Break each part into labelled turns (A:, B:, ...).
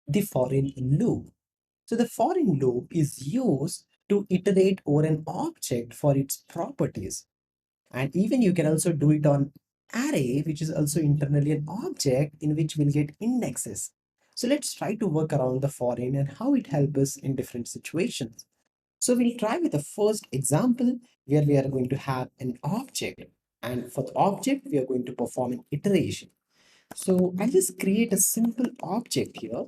A: the foreign loop. So the foreign loop is used to iterate over an object for its properties. And even you can also do it on array, which is also internally an object in which we'll get indexes. So let's try to work around the foreign and how it helps us in different situations. So we'll try with the first example where we are going to have an object. And for the object, we are going to perform an iteration. So I'll just create a simple object here.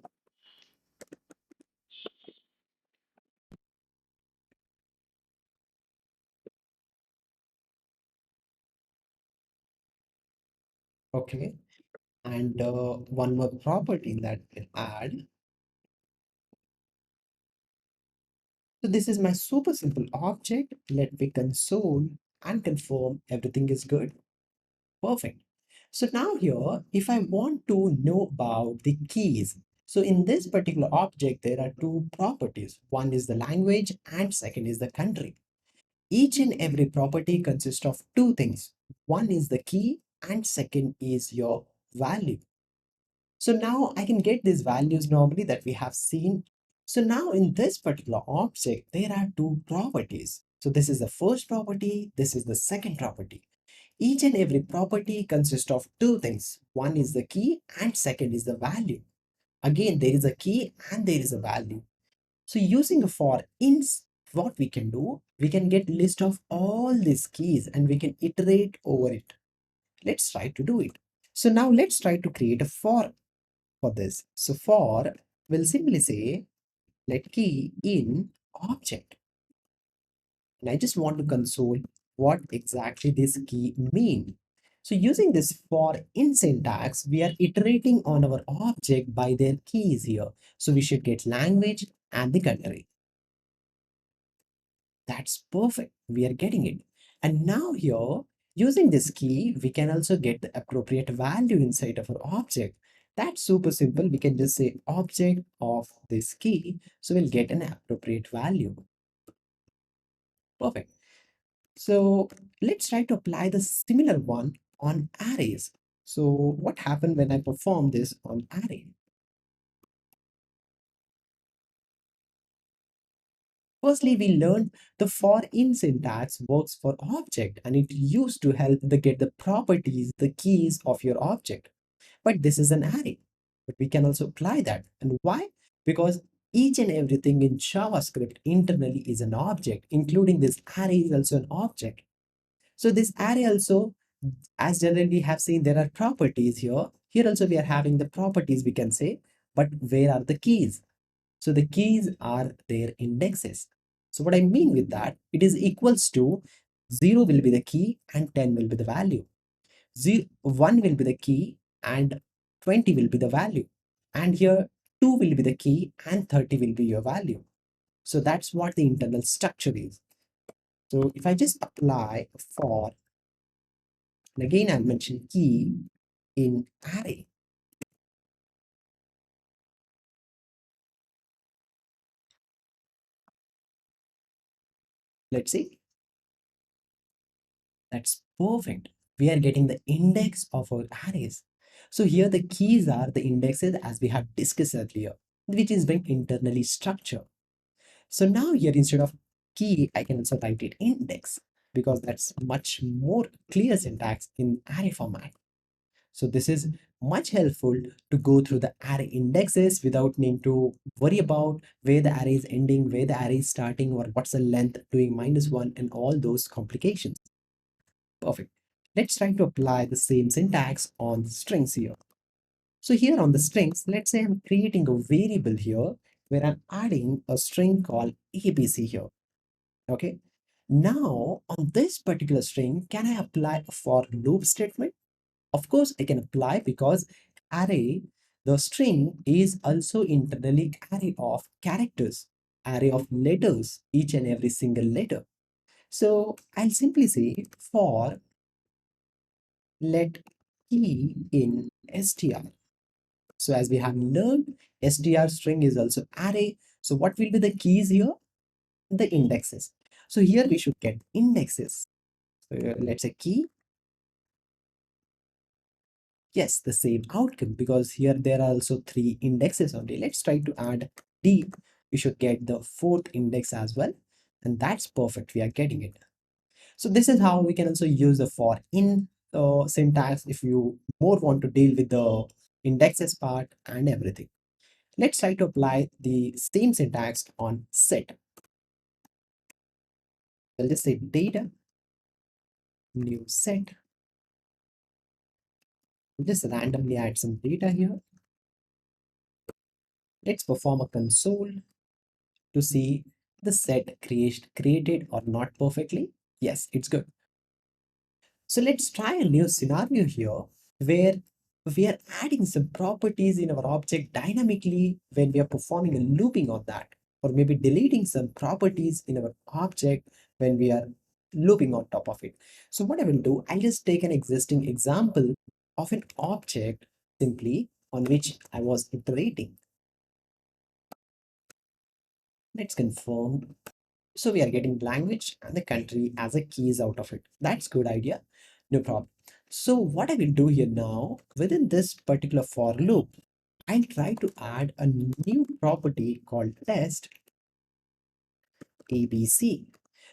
A: Okay. And one more property that we'll add. So this is my super simple object. Let me console and confirm everything is good. Perfect. So now here, if I want to know about the keys, so in this particular object, there are two properties. One is the language and second is the country. Each and every property consists of two things. One is the key and second is your value. So now I can get these values normally that we have seen. So now in this particular object, there are two properties. So this is the first property, this is the second property. Each and every property consists of two things. One is the key and second is the value. Again, there is a key and there is a value. So using a for ins, what we can do, we can get list of all these keys and we can iterate over it. Let's try to do it. So now let's try to create a for this. So for will simply say let key in object. And I just want to console what exactly this key mean. So using this for in syntax, we are iterating on our object by their keys here. So we should get language and the country. That's perfect. We are getting it. And now here, using this key, we can also get the appropriate value inside of our object. That's super simple. We can just say object of this key. So we'll get an appropriate value. Perfect. So let's try to apply the similar one on arrays. So what happened when I perform this on array? Firstly, we learned the for in syntax works for object and it used to help the get the properties, the keys of your object. But this is an array. But we can also apply that. And why? Because each and everything in JavaScript internally is an object, including this array is also an object. So this array also, as generally we have seen, there are properties here. Here also we are having the properties we can say, but where are the keys? So the keys are their indexes. So what I mean with that, it is equals to 0 will be the key and 10 will be the value. 1 will be the key and 20 will be the value. And here 2 will be the key and 30 will be your value. So that's what the internal structure is. So if I just apply for, and again I mentioned key in array. Let's see. That's perfect. We are getting the index of our arrays. So here the keys are the indexes as we have discussed earlier, which is being internally structured. So now here instead of key, I can also write it index because that's much more clear syntax in array format. So this is much helpful to go through the array indexes without needing to worry about where the array is ending, where the array is starting, or what's the length doing -1 and all those complications. Perfect. Let's try to apply the same syntax on the strings here. So here on the strings, let's say I'm creating a variable here where I'm adding a string called ABC here. Okay. Now on this particular string, can I apply a for loop statement? Of course, I can apply because array, the string is also internally array of characters, array of letters, each and every single letter. So I'll simply say for let key in str. So as we have learned, str string is also array. So what will be the keys here? The indexes. So here we should get indexes. So let's say key Yes, the same outcome because here there are also three indexes only. Let's try to add D. We should get the fourth index as well. And that's perfect. We are getting it. So this is how we can also use the for in syntax if you more want to deal with the indexes part and everything. Let's try to apply the same syntax on set. We'll just say data, new set. We'll just randomly add some data here. Let's perform a console to see the set created or not perfectly. Yes, it's good. So let's try a new scenario here where we are adding some properties in our object dynamically when we are performing a looping on that, or maybe deleting some properties in our object when we are looping on top of it. So what I will do, I'll just take an existing example of an object simply on which I was iterating. Let's confirm. So we are getting language and the country as a keys out of it. That's good idea. No problem. So what I will do here now, within this particular for loop, I'll try to add a new property called test ABC.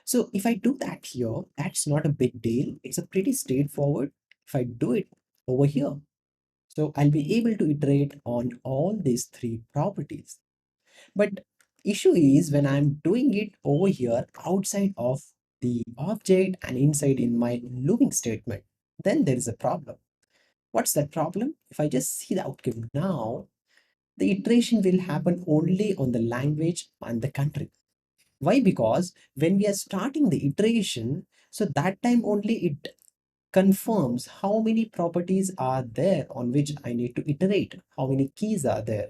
A: So if I do that here, that's not a big deal. It's a pretty straightforward. If I do it over here, so I'll be able to iterate on all these three properties. But issue is when I'm doing it over here outside of the object and inside in my looping statement, then there is a problem. What's that problem? If I just see the outcome now, the iteration will happen only on the language and the country. Why? Because when we are starting the iteration, so that time only it confirms how many properties are there on which I need to iterate, how many keys are there.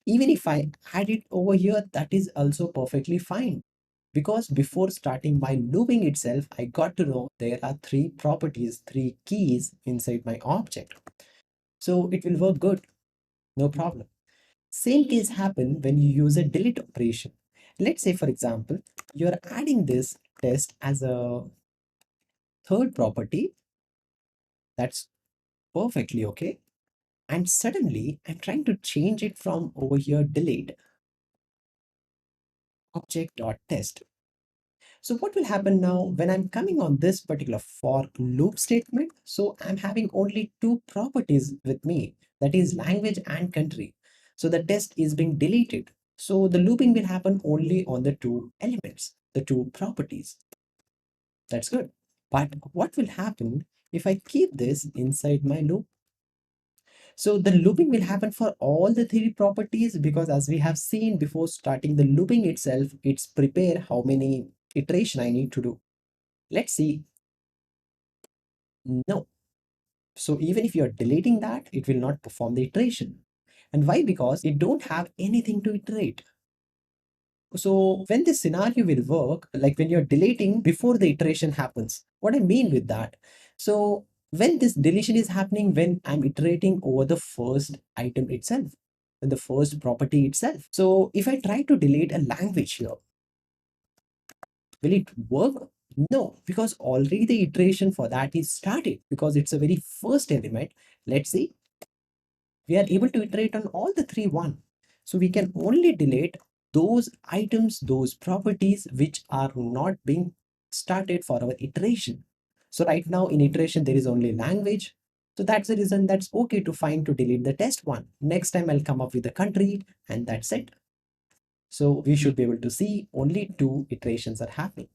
A: Even if I add it over here, that is also perfectly fine. Because before starting my looping itself, I got to know there are three properties, three keys inside my object. So it will work good, no problem. Same case happen when you use a delete operation. Let's say, for example, you're adding this test as a third property. That's perfectly okay. And suddenly I'm trying to change it from over here, delete object.test. So what will happen now when I'm coming on this particular for loop statement? So I'm having only two properties with me, that is language and country. So the test is being deleted. So the looping will happen only on the two elements, the two properties. That's good. But what will happen if I keep this inside my loop? So the looping will happen for all the three properties because as we have seen before starting the looping itself, it's prepare how many iteration I need to do. Let's see. No. So even if you're deleting that, it will not perform the iteration. And why? Because it don't have anything to iterate. So when this scenario will work, like when you're deleting before the iteration happens, what I mean with that. So when this deletion is happening, when I'm iterating over the first item itself, and the first property itself. So if I try to delete a language here, will it work? No, because already the iteration for that is started because it's a very first element. Let's see, we are able to iterate on all the three one. So we can only delete those items, those properties which are not being started for our iteration. So right now in iteration, there is only language. So that's the reason that's okay to find to delete the test one. Next time I'll come up with the country and that's it. So we should be able to see only two iterations are happening.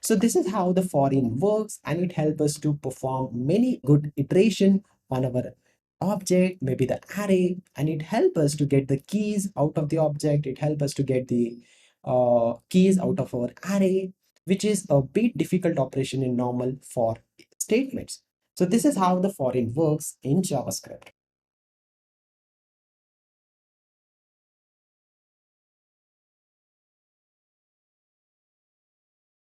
A: So this is how the for in works and it helps us to perform many good iteration on our object, maybe the array, and it helps us to get the keys out of the object. It helps us to get the keys out of our array, which is a bit difficult operation in normal for statements. So this is how the for in works in JavaScript.